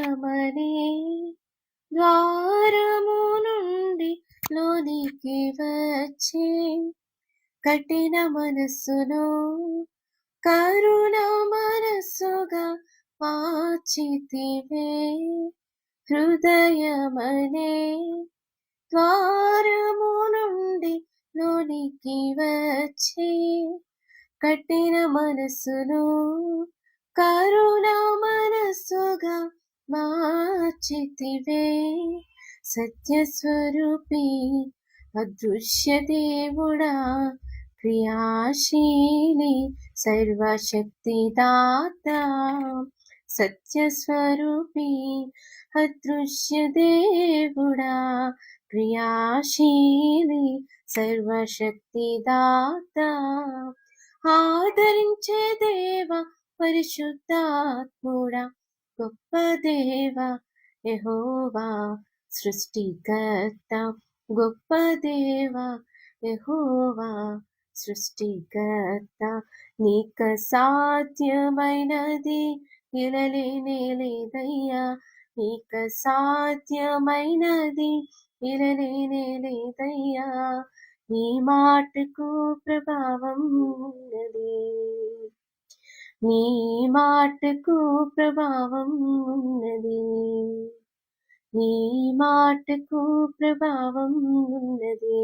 ద్వారమనే ద్వారము నుండి లోనికి వచ్చి కఠిన మనస్సును కరుణ మనస్సుగా మార్చితివే. హృదయమనే ద్వారము నుండి లోనికి వచ్చి కఠిన మనస్సును కరుణ మనస్సుగా మార్చితివే. సత్యస్వరూపి అదృశ్య దేవుడా, క్రియాశీలి సర్వశక్తిదాత, సత్యస్వరూపి అదృశ్య దేవుడా, క్రియాశీలి సర్వశక్తిదాత, ఆదరించే దేవ పరిశుద్ధాత్ముడా, గొప్ప దేవ యెహోవా సృష్టికర్త, గొప్ప దేవ యెహోవా సృష్టికర్త. నీకు సాధ్యమైనది ఇలలేనే లేదయ్యా, నీకు సాధ్యమైనది ఇలలేనే లేదయ్యా. నీ మాటకు ప్రభావం ఉన్నది, నీ మాటకు ప్రభావం ఉన్నది, నీ మాటకు ప్రభావం ఉన్నది.